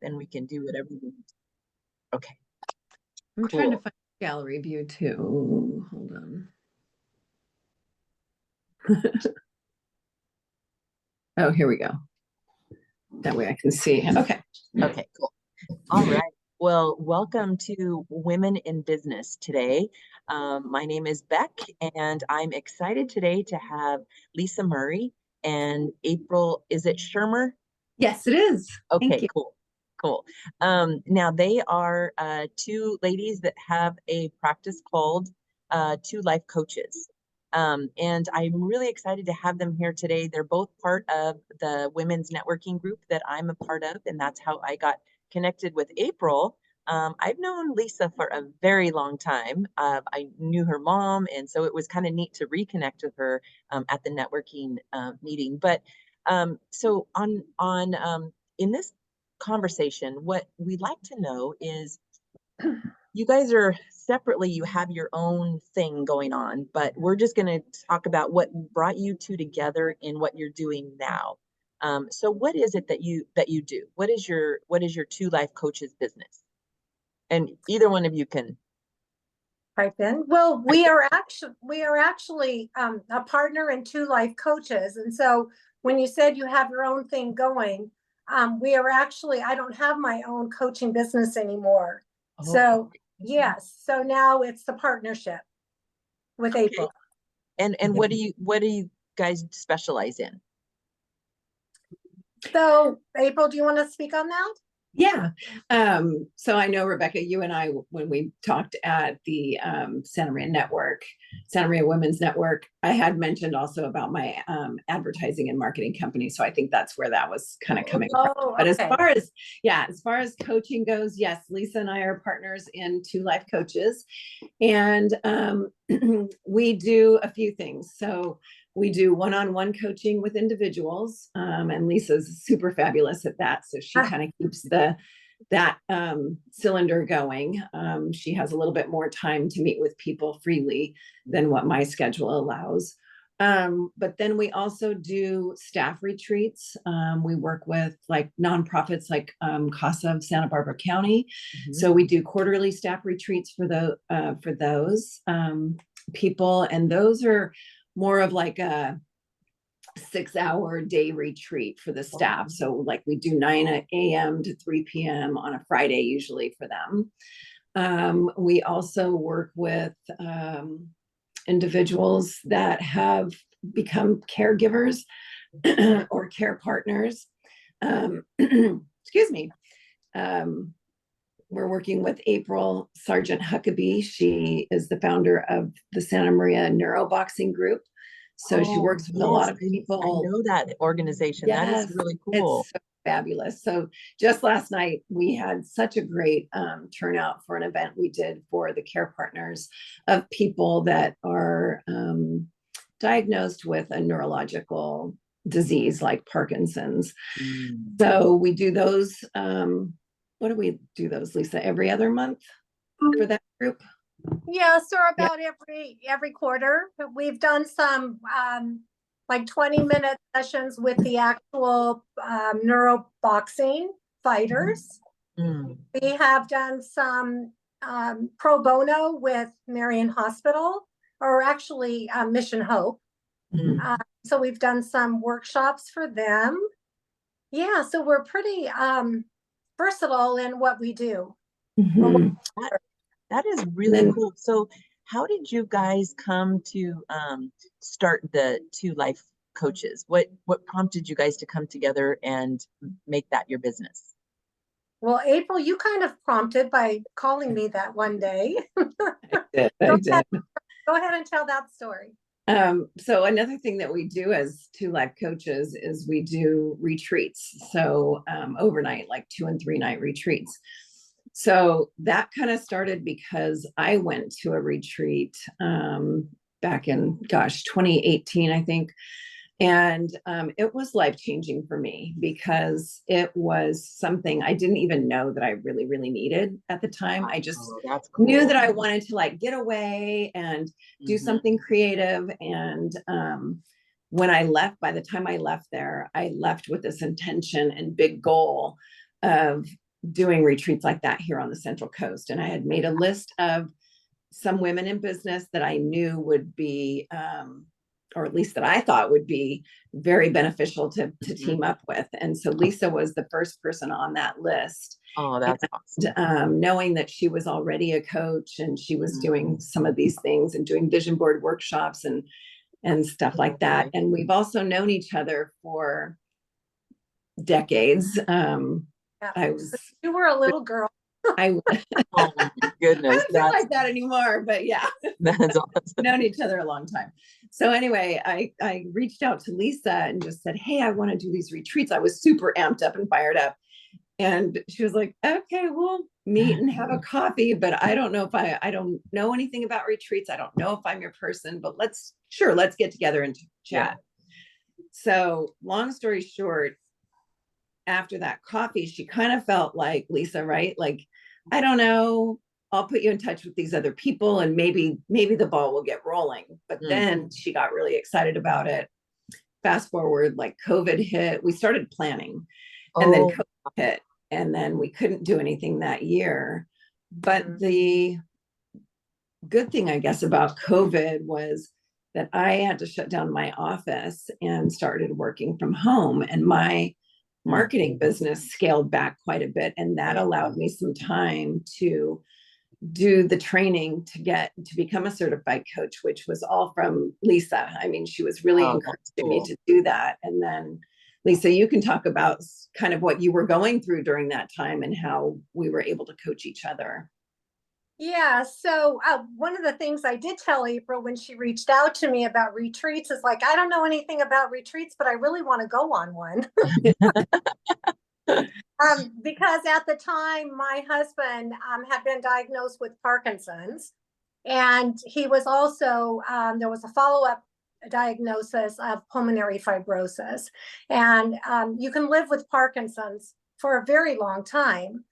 then we can do whatever we need. Okay, I'm cool. trying to find gallery view too. Hold on. Oh, here we go. That way I can see. Okay. Okay, cool. All right. Well, welcome to Women in Business today. My name is Beck, and I'm excited today to have Lisa Murray and April, is it Schirmer? Yes, it is. Thank Okay, you. cool. Cool. Now they are two ladies that have a practice called Two Life Coaches. And I'm really excited to have them here today. They're both part of the women's networking group that I'm a part of, and that's how I got connected with April. I've known Lisa for a very long time. I knew her mom, and so it was kind of neat to reconnect with her at the networking meeting. But so on in this conversation, what we'd like to know is you guys are separately, you have your own thing going on, but we're just going to talk about what brought you two together in what you're doing now. So what is it that you do? What is your Two Life Coaches business? And either one of you can Pipe in. Well, we are actually a partner in Two Life Coaches, and so when you said you have your own thing going, we are actually, I don't have my own coaching business anymore. So yes, so now it's the partnership with April. And what do you guys specialize in? So April, do you want to speak on that? Yeah. So I know, Rebecca, you and I, when we talked at the Santa Maria Women's Network, I had mentioned also about my advertising and marketing company. So I think that's where that was kind of coming from. But okay. as far as coaching goes, yes, Lisa and I are partners in Two Life Coaches. And we do a few things. So we do one-on-one coaching with individuals, and Lisa's super fabulous at that. So she kind of keeps that cylinder going. She has a little bit more time to meet with people freely than what my schedule allows. But then we also do staff retreats. We work with like nonprofits like CASA of Santa Barbara County. So we do quarterly staff retreats for those people, and those are more of like a 6-hour day retreat for the staff. So like we do 9 a.m. to 3 p.m. on a Friday, usually for them. We also work with individuals that have become caregivers or care partners. Excuse me. We're working with April Sargent Huckabee. She is the founder of the Santa Maria Neuroboxing Group. So she works with a lot of people. I know that organization. Yes, that is really cool. It's so fabulous. So just last night, we had such a great turnout for an event we did for the care partners of people that are diagnosed with a neurological disease like Parkinson's. So we do those. What do we do those, Lisa? Every other month for that group? Yes, or about every quarter. We've done some like 20-minute sessions with the actual neuroboxing fighters. We have done some pro bono with Marion Hospital, or actually Mission Hope. So we've done some workshops for them. Yeah, so we're pretty versatile in what we do. That is really cool. So how did you guys come to start the Two Life Coaches? What prompted you guys to come together and make that your business? Well, April, you kind of prompted by calling me that one day. I did. Go ahead and tell that story. So another thing that we do as Two Life Coaches is we do retreats. So overnight, like 2 and 3 night retreats. So that kind of started because I went to a retreat back in, 2018, I think. And it was life-changing for me because it was something I didn't even know that I really, really needed at the time. I just knew that I wanted to like get away and do something creative. And when I left, by the time I left there, I left with this intention and big goal of doing retreats like that here on the Central Coast. And I had made a list of some women in business that I knew would be, or at least that I thought would be very beneficial to team up with. And so Lisa was the first person on that list. Oh, that's awesome. Knowing that she was already a coach and she was doing some of these things and doing vision board workshops and stuff like that. And we've also known each other for decades. You were a little girl. Oh my goodness. I don't feel like that anymore, but yeah. That's awesome. Known each other a long time. So anyway, I reached out to Lisa and just said, hey, I want to do these retreats. I was super amped up and fired up. And she was like, okay, we'll meet and have a coffee, but I don't know if I don't know anything about retreats. I don't know if I'm your person, but let's get together and chat. Yeah. So long story short, after that coffee, she kind of felt like, Lisa, right? Like, I don't know, I'll put you in touch with these other people and maybe the ball will get rolling. But then she got really excited about it. Fast forward, like COVID hit, we started planning and then COVID hit and then we couldn't do anything that year. But the good thing, I guess, about COVID was that I had to shut down my office and started working from home, and my marketing business scaled back quite a bit. And that allowed me some time to do the training to become a certified coach, which was all from Lisa. I mean, she was really encouraging me to do that. And then Lisa, you can talk about kind of what you were going through during that time and how we were able to coach each other. Yeah. So one of the things I did tell April when she reached out to me about retreats is like, I don't know anything about retreats, but I really want to go on one. Because at the time, my husband had been diagnosed with Parkinson's, and he was also, there was a follow-up diagnosis of pulmonary fibrosis. And you can live with Parkinson's for a very long time.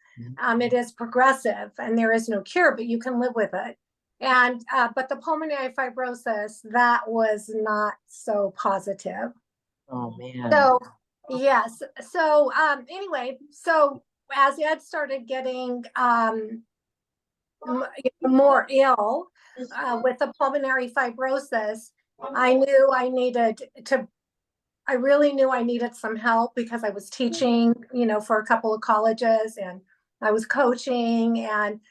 It is progressive and there is no cure, but you can live with it. And but the pulmonary fibrosis, that was not so positive. Oh man. So yes. So anyway, so as Ed started getting more ill with the pulmonary fibrosis, I really knew I needed some help because I was teaching, for a couple of colleges, and I was coaching, and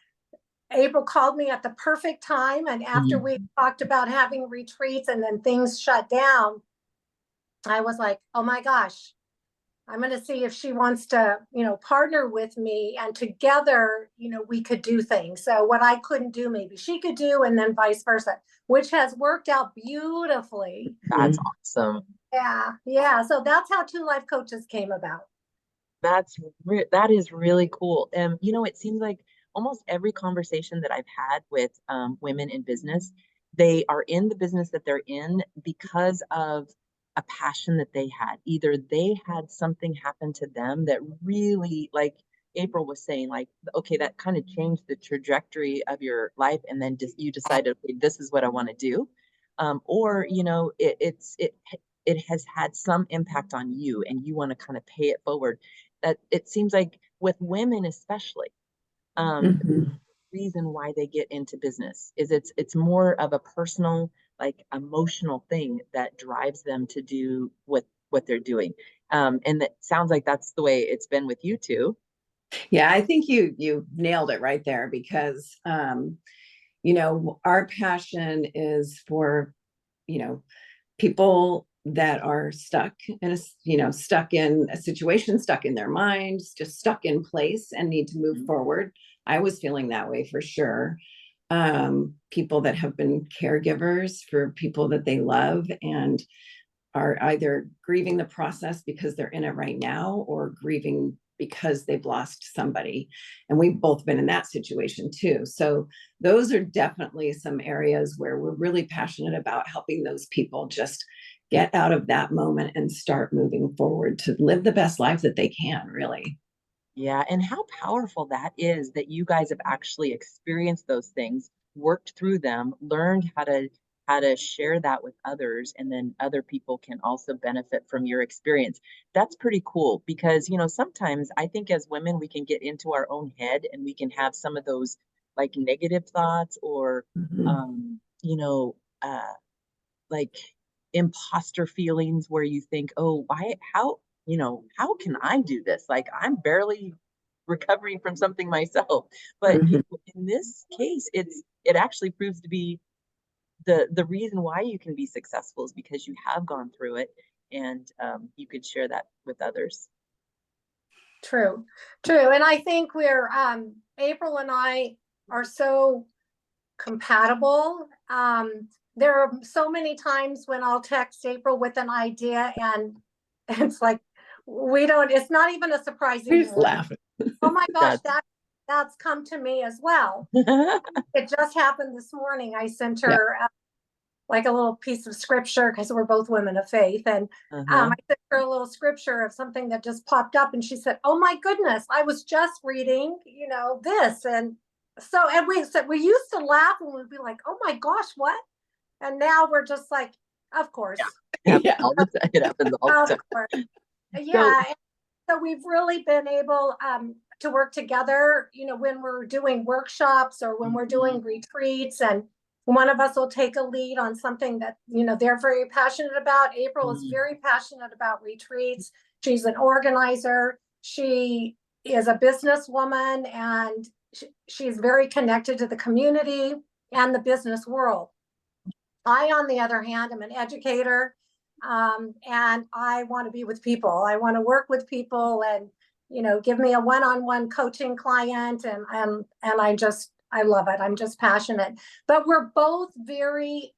April called me at the perfect time. And after we talked about having retreats and then things shut down, I was like, oh my gosh, I'm going to see if she wants to, partner with me, and together, we could do things. So what I couldn't do, maybe she could do, and then vice versa, which has worked out beautifully. That's awesome. Yeah. Yeah. So that's how Two Life Coaches came about. That is really cool. It seems like almost every conversation that I've had with women in business, they are in the business that they're in because of a passion that they had. Either they had something happen to them that really, like April was saying, like, okay, that kind of changed the trajectory of your life, and then you decided, okay, this is what I want to do. Or it has had some impact on you and you want to kind of pay it forward. That it seems like with women especially, the reason why they get into business is it's more of a personal, like emotional thing that drives them to do what they're doing. And that sounds like that's the way it's been with you two. Yeah, I think you nailed it right there, because our passion is for people that are stuck in a situation, stuck in their minds, just stuck in place and need to move forward. I was feeling that way for sure. People that have been caregivers for people that they love and are either grieving the process because they're in it right now, or grieving because they've lost somebody. And we've both been in that situation too. So those are definitely some areas where we're really passionate about helping those people just get out of that moment and start moving forward to live the best life that they can, really. Yeah. And how powerful that is, that you guys have actually experienced those things, worked through them, learned how to how to share that with others, and then other people can also benefit from your experience. That's pretty cool because, sometimes I think as women, we can get into our own head and we can have some of those like negative thoughts or, Mhm. um, you know, uh, like imposter feelings where you think, oh, how can I do this? Like I'm barely recovering from something myself. But Mhm. in this case, it actually proves to be the reason why you can be successful is because you have gone through it and you could share that with others. True, true. And I think April and I are so compatible. There are so many times when I'll text April with an idea and it's like, it's not even a surprise We just anymore. laugh. Oh my gosh, That's that's come to me as well. It just happened this morning. I sent Yeah. her like a little piece of scripture because we're both women of faith. And uh-huh. I sent her a little scripture of something that just popped up. And she said, oh my goodness, I was just reading, this. And we said, we used to laugh and we'd be like, oh my gosh, what? And now we're just like, of course. Yeah. Yeah. It happens all Of the time. course. So Yeah. So we've really been able to work together, when we're doing workshops or when we're doing retreats, and one of us will take a lead on something that, they're very passionate about. April is mhm, very passionate about retreats. She's an organizer. She is a businesswoman and she's very connected to the community and the business world. I, on the other hand, am an educator, and I want to be with people. I want to work with people, and give me a one-on-one coaching client, and I love it. I'm just passionate. But we're very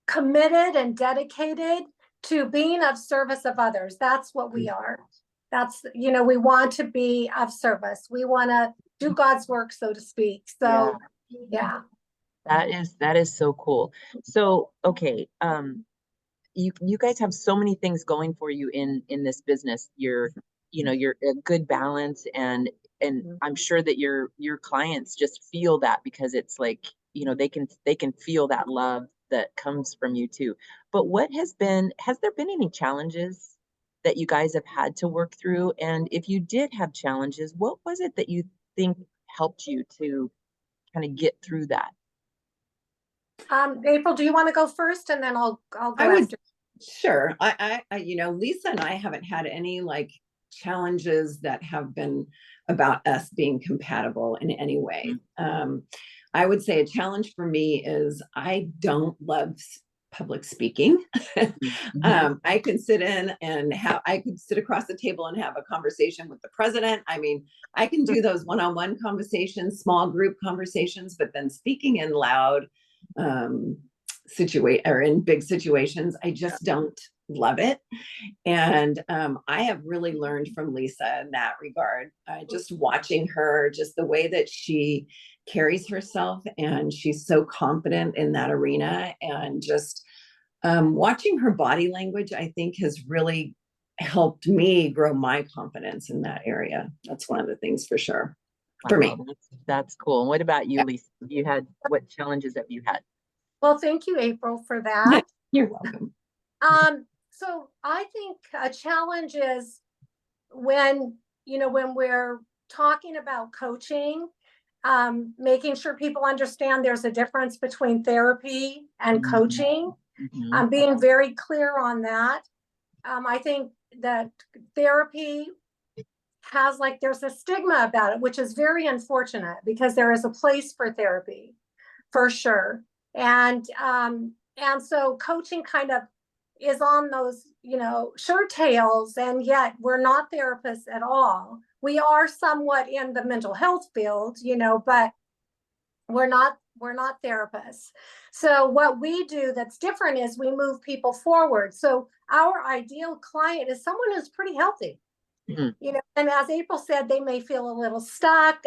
committed and dedicated to being of service of others. That's what we are. We want to be of service. We want to do God's work, so to speak. yeah, So yeah. that is so cool. So okay, you guys have so many things going for you in this business. You're a good balance, and I'm sure that your clients just feel that because it's like, they can feel that love that comes from you too. But has there been any challenges that you guys have had to work through? And if you did have challenges, what was it that you think helped you to kind of get through that? April, do you want to go first, and then I'll I go would, after? sure. Lisa and I haven't had any like challenges that have been about us being compatible in any way. I would say a challenge for me is I don't love public speaking. Mhm. I can I could sit across the table and have a conversation with the president. I mean, I can do those one-on-one conversations, small group conversations, but then speaking in loud, um, or in big situations, I just don't love it. And I have really learned from Lisa in that regard. Just watching her, just the way that she carries herself, and she's so confident in that arena, and just watching her body language, I think has really helped me grow my confidence in that area. That's one of the things for sure for Wow, me. that's cool. And what about you, Yeah. Lisa? What challenges have you had? Well, thank you, April, for Yeah, that. you're welcome. So I think a challenge is when we're talking about coaching, making sure people understand there's a difference between therapy and Mhm, coaching. mhm, Being very clear on that. I think that therapy there's a stigma about it, which is very unfortunate because there is a place for therapy for sure. And so coaching kind of is on those, shirt tails, and yet we're not therapists at all. We are somewhat in the mental health field, but we're not therapists. So what we do that's different is we move people forward. So our ideal client is someone who's pretty healthy, mhm, and as April said, they may feel a little stuck.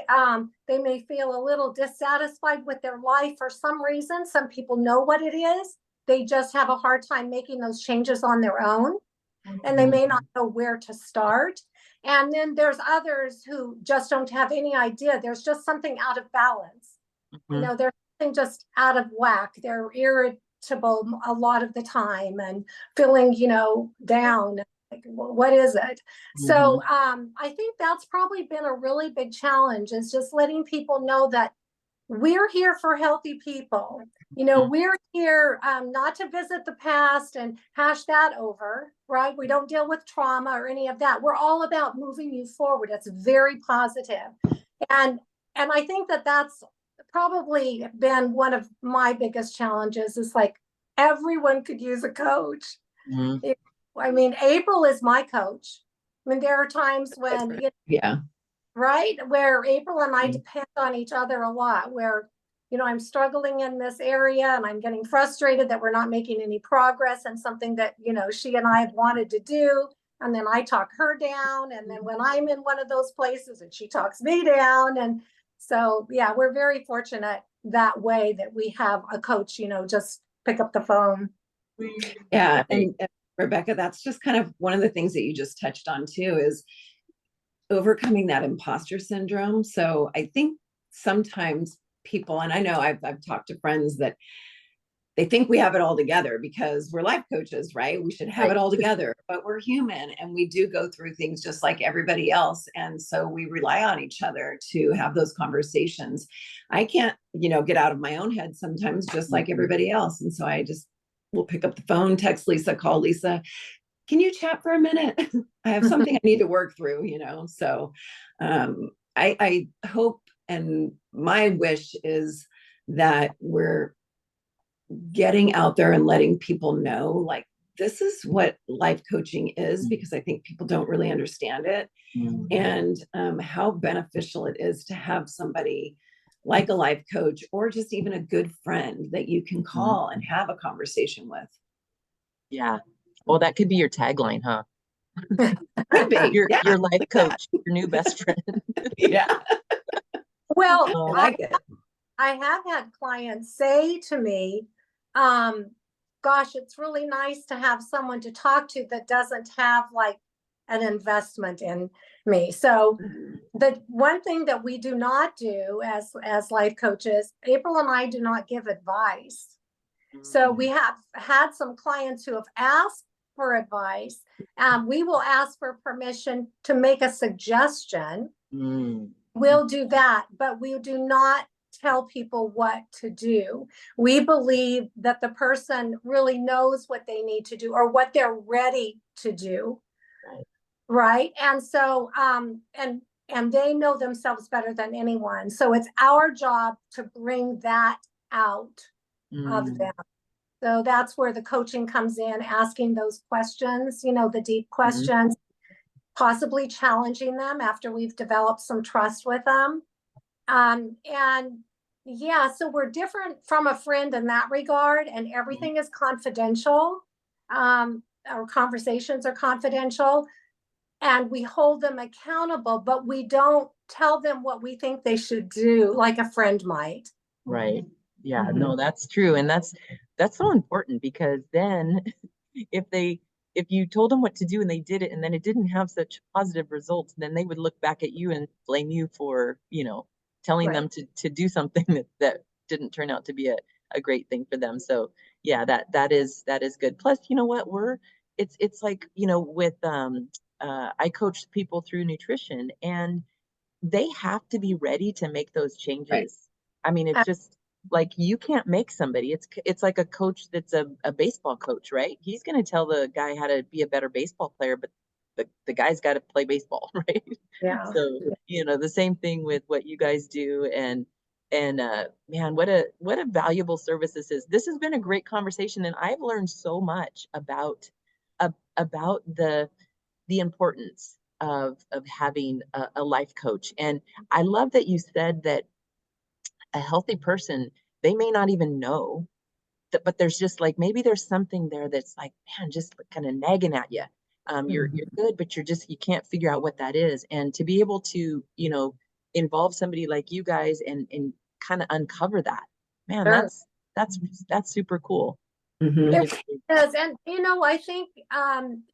They may feel a little dissatisfied with their life for some reason. Some people know what it is. They just have a hard time making those changes on their own, and they mhm. may not know where to start. And then there's others who just don't have any idea. There's just something out of balance. You Mhm. know, there's something just out of whack. They're irritable a lot of the time and feeling, down. Like, what is it? So Mhm. I think that's probably been a really big challenge, is just letting people know that we're here for healthy people. Mhm. We're here not to visit the past and hash that over, right? We don't deal with trauma or any of that. We're all about moving you forward. It's very positive. And and I think that that's probably been one of my biggest challenges, is like everyone could use a coach. Mhm. I mean, April is my coach. I mean, there are times That's when, right. Yeah. right, where April and I Mhm. depend on each other a lot, where, I'm struggling in this area and I'm getting frustrated that we're not making any progress and something that, she and I have wanted to do. And then I talk her down. And then when I'm in one of those places and she talks me down. And so, yeah, we're very fortunate that way that we have a coach, just pick up the phone. Yeah. Right. And Rebecca, that's just kind of one of the things that you just touched on too, is overcoming that imposter syndrome. So I think sometimes people, and I know I've talked to friends that they think we have it all together because we're life coaches, right? We should have Right. it all together, but we're human and we do go through things just like everybody else. And so we rely on each other to have those conversations. I can't, get out of my own head sometimes, just like Mhm. everybody else. And so I just will pick up the phone, text Lisa, call Lisa. Can you chat for a minute? I have something I need to work through, So I hope, and my wish is that we're getting out there and letting people know, like, this is what life coaching is, because I think people don't really understand it, Mhm. and how beneficial it is to have somebody like a life coach, or just even a good friend that you can Mhm. call and have a conversation with. Yeah. Well, that could be your tagline, huh? Could be, Your yeah, your life like that. coach, your new best friend. Yeah, Well, I Oh, like it. I have had clients say to me, um, gosh, it's really nice to have someone to talk to that doesn't have like an investment in me. So the one thing that we do not do as life coaches, April and I do not give advice. So we have had some clients who have asked for advice. We will ask for permission to make a suggestion. mm. We'll do that, but we do not tell people what to do. We believe that the person really knows what they need to do or what they're ready to do. Right. Right. And so, and they know themselves better than anyone. So it's our job to bring that out of Mm. them. So that's where the coaching comes in, asking those questions, the deep Mhm. questions, possibly challenging them after we've developed some trust with them. And yeah, so we're different from a friend in that regard, and everything is confidential. Our conversations are confidential, and we hold them accountable, but we don't tell them what we think they should do, like a friend might. Right. Yeah, Mhm. no, that's true. And that's so important, because then if they if you told them what to do and they did it and then it didn't have such positive results, then they would look back at you and blame you for, telling Right. them to do something that didn't turn out to be a great thing for them. So yeah, that is good. Plus, you know what, it's like, with I coach people through nutrition, and they have to be ready to make those Right. changes. I mean, it's Uh, just like you can't make somebody. It's like a coach that's a baseball coach, right? He's going to tell the guy how to be a better baseball player, but the guy's got to play baseball, right? Yeah. So, the same thing with what you guys do, and man, what a valuable service this is. This has been a great conversation, and I've learned so much about the importance of having a life coach. And I love that you said that a healthy person, they may not even know that, but there's just like maybe there's something there that's like, man, just kind of nagging at you. You're Mhm. good, but you can't figure out what that is. And to be able to, involve somebody like you guys and kind of uncover that, man, Sure. that's that's super cool. Mhm. It Really, really. is. And I think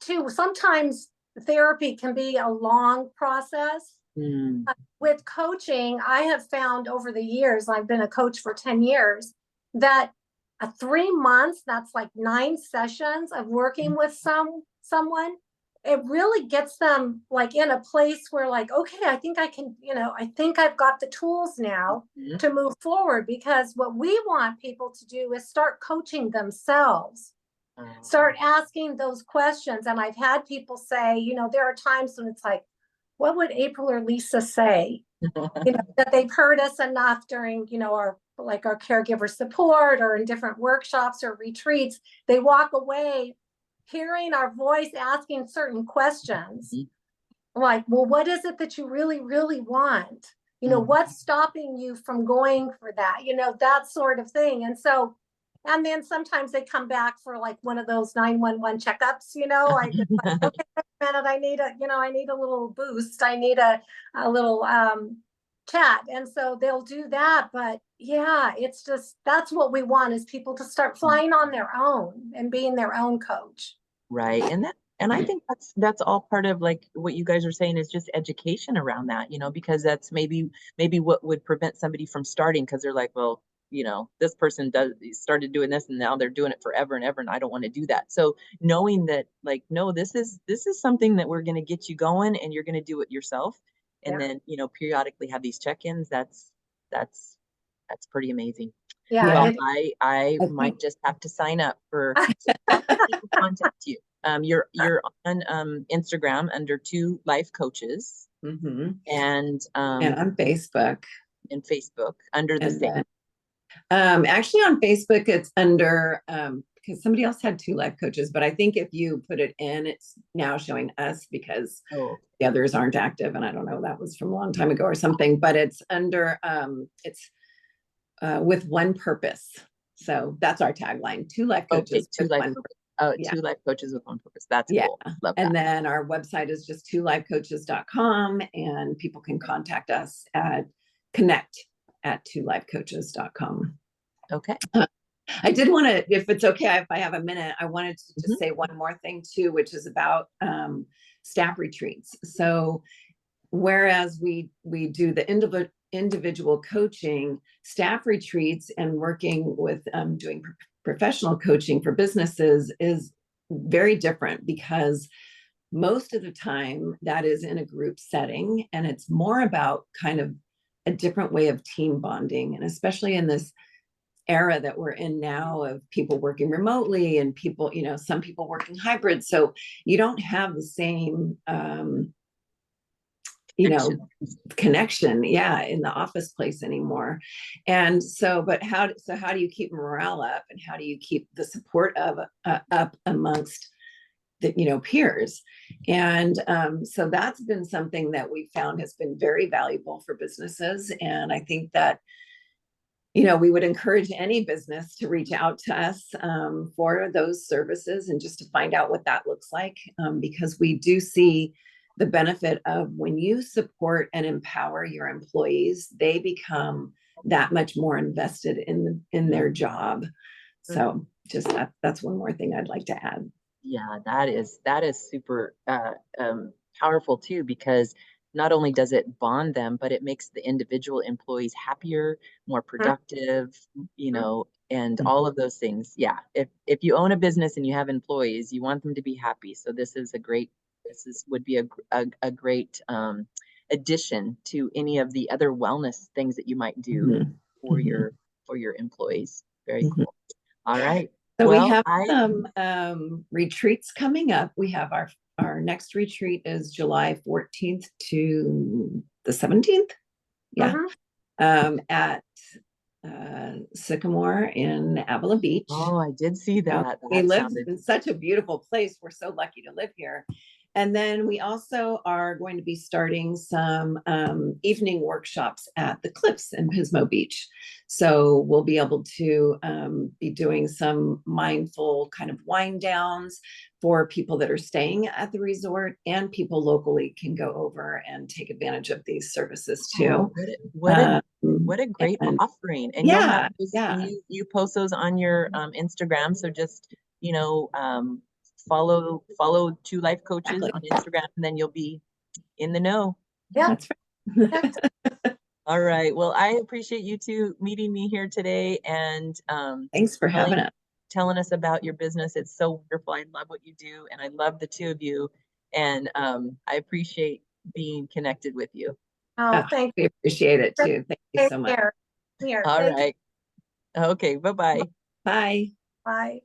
too, sometimes therapy can be a long process. Mm. With coaching, I have found over the years, I've been a coach for 10 years, that 3 months, that's like 9 sessions of working with someone, it really gets them like in a place where like, okay, I think I can, I think I've got the tools now Mhm. to move forward, because what we want people to do is start coaching themselves. Start asking those questions. And I've had people say, there are times when it's like, what would April or Lisa say? That they've heard us enough during, our caregiver support or in different workshops or retreats. They walk away hearing our voice asking certain questions. Like, well, what is it that you really, really want? What's stopping you from going for that? That sort of thing. And then sometimes they come back for like one of those 911 checkups, like, okay, wait a minute, I need a little boost. I need a little chat. And so they'll do that. But yeah, it's just, that's what we want, is people to start flying on their own and being their own coach. Right. And I think that's all part of like what you guys are saying is just education around that, because that's maybe what would prevent somebody from starting, because they're like, well, this person started doing this and now they're doing it forever and ever, and I don't want to do that. So knowing that, like, no, this is something that we're going to get you going, and you're going to do it yourself, and then periodically have these check-ins. That's pretty amazing. Yeah. Well, I might just have to sign up for how can people contact you. You're on Instagram under Two Life Coaches, and on Facebook. and Facebook under the same. Actually on Facebook it's under because somebody else had Two Life Coaches, but I think if you put it in, it's now showing us because the others aren't active, and I don't know, that was from a long time ago or something, but it's under it's with one purpose. So that's our tagline: Two Life Coaches. Two Life Coaches with one purpose. That's cool. Love that. And then our website is just twolifecoaches.com, and people can contact us at connect@twolifecoaches.com. Okay. I did want to, if it's okay, if I have a minute, I wanted to just say one more thing too, which is about staff retreats. So whereas we do the individual coaching, staff retreats and working with doing professional coaching for businesses is very different, because most of the time that is in a group setting, and it's more about kind of a different way of team bonding. And especially in this era that we're in now of people working remotely and people, some people working hybrid. So you don't have the same, connection, in the office place anymore. And so, but how do you keep morale up, and how do you keep the support up amongst the peers? And so that's been something that we found has been very valuable for businesses. And I think that we would encourage any business to reach out to us for those services, and just to find out what that looks like, because we do see the benefit of when you support and empower your employees, they become that much more invested in their job. So just that's one more thing I'd like to add. Yeah, that is super powerful too, because not only does it bond them, but it makes the individual employees happier, more productive, and all of those things. Yeah. If you own a business and you have employees, you want them to be happy. So would be a great addition to any of the other wellness things that you might do for your employees. Very cool. All right. So we have some retreats coming up. We have our next retreat is July 14th to the 17th. Yeah. At Sycamore in Avila Beach. Oh, I did see that. We live in such a beautiful place. We're so lucky to live here. And then we also are going to be starting some evening workshops at the Cliffs in Pismo Beach. So we'll be able to be doing some mindful kind of wind downs for people that are staying at the resort, and people locally can go over and take advantage of these services too. What a great offering. And you post those on your Instagram. So just, follow Two Life Coaches on Instagram, and then you'll be in the know. Yeah. That's right. All right. Well, I appreciate you two meeting me here today and Thanks for having us. telling us about your business. It's so wonderful. I love what you do, and I love the two of you. And I appreciate being connected with you. Oh, thank We you. appreciate it too. Thank you so much. Here. All right. Okay. Bye-bye. Bye. Bye.